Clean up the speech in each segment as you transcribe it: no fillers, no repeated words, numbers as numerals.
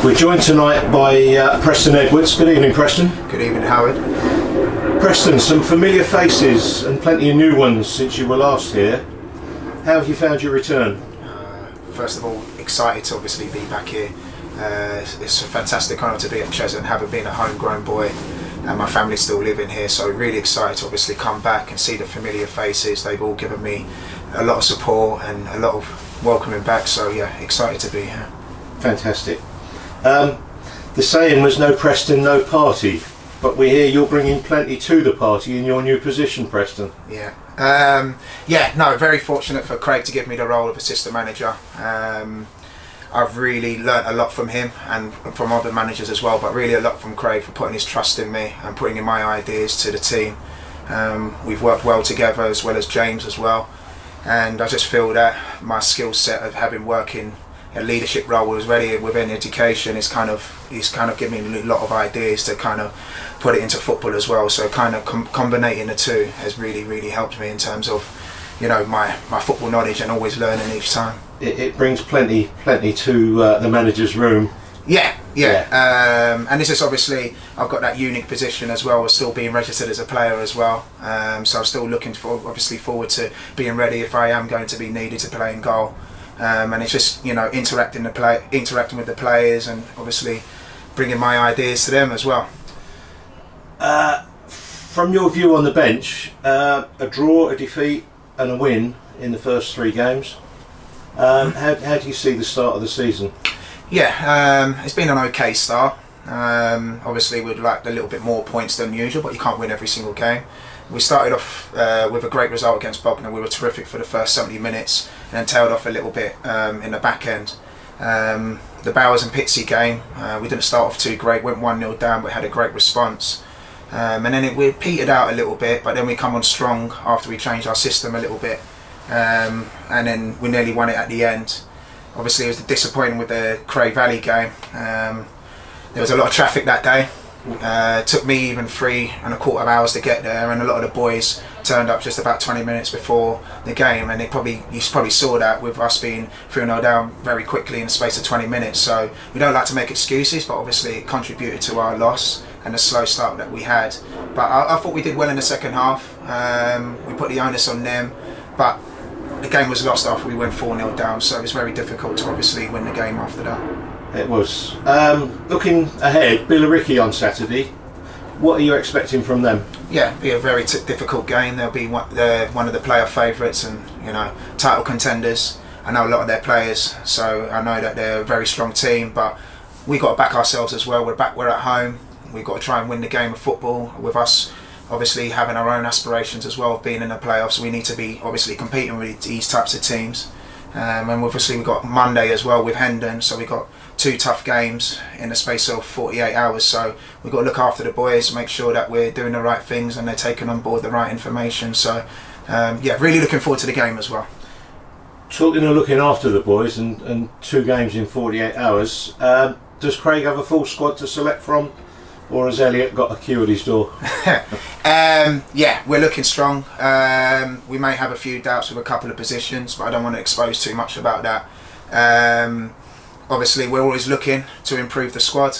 We're joined tonight by Preston Edwards. Good evening, Preston. Good evening, Howard. Preston, some familiar faces and plenty of new ones since you were last here. How have you found your return? First of all, excited to obviously be back here. It's a fantastic honour to be at Cheshunt, having been a homegrown boy, and my family's still living here, so really excited to obviously come back and see the familiar faces. They've all given me a lot of support and a lot of welcoming back, so yeah, excited to be here. Fantastic. The saying was no Preston, no party, but we hear you're bringing plenty to the party in your new position, Preston. Yeah. No, very fortunate for Craig to give me the role of assistant manager. I've really learnt a lot from him and from other managers as well, but really a lot from Craig for putting his trust in me and putting in my ideas to the team. We've worked well together, as well as James as well, and I just feel that my skill set of having working a leadership role was ready within education. He's kind of given me a lot of ideas to kind of put it into football as well, so kind of combining the two has really helped me in terms of, you know, my football knowledge and always learning each time. It brings plenty to the manager's room. Yeah. And this is obviously, I've got that unique position as well, still being registered as a player as well, so I'm still looking forward to being ready if I am going to be needed to play in goal. And it's just, you know, interacting with the players and obviously bringing my ideas to them as well. From your view on the bench, a draw, a defeat and a win in the first 3 games, how do you see the start of the season? Yeah, it's been an okay start. Obviously we'd like a little bit more points than usual, but you can't win every single game. We started off with a great result against Bognor. We were terrific for the first 70 minutes and then tailed off a little bit in the back end. The Bowers and Pitsea game, we didn't start off too great, went 1-0 down, but had a great response. And then we petered out a little bit, but then we come on strong after we changed our system a little bit. And then we nearly won it at the end. Obviously it was disappointing with the Cray Valley game. There was a lot of traffic that day. It took me even 3.25 hours to get there, and a lot of the boys turned up just about 20 minutes before the game, and you probably saw that with us being 3-0 down very quickly in the space of 20 minutes. So we don't like to make excuses, but obviously it contributed to our loss and the slow start that we had. But I thought we did well in the second half. We put the onus on them, but the game was lost after we went 4-0 down, so it was very difficult to obviously win the game after that. It was. Looking ahead, Billericay on Saturday. What are you expecting from them? Yeah, it'll be a very difficult game. They'll be one of the player favourites and, you know, title contenders. I know a lot of their players, so I know that they're a very strong team. But we got to back ourselves as well. We're at home. We've got to try and win the game of football. With us, obviously having our own aspirations as well of being in the playoffs, we need to be obviously competing with these types of teams. And obviously we've got Monday as well with Hendon, so we've got 2 tough games in the space of 48 hours, so we've got to look after the boys, make sure that we're doing the right things and they're taking on board the right information. So yeah, really looking forward to the game as well. Talking of looking after the boys and 2 games in 48 hours, does Craig have a full squad to select from, or has Elliot got a queue at his door? Yeah, we're looking strong. We may have a few doubts with a couple of positions, but I don't want to expose too much about that. Obviously we're always looking to improve the squad,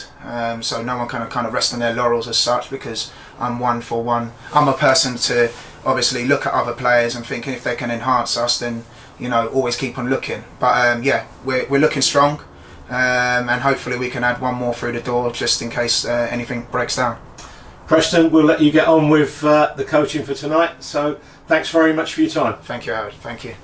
so no one can kind of rest on their laurels as such, because I'm one for one. I'm a person to obviously look at other players and thinking if they can enhance us, then, you know, always keep on looking. But yeah, we're looking strong, and hopefully we can add one more through the door just in case anything breaks down. Preston, we'll let you get on with the coaching for tonight, so thanks very much for your time. Thank you, Howard. Thank you.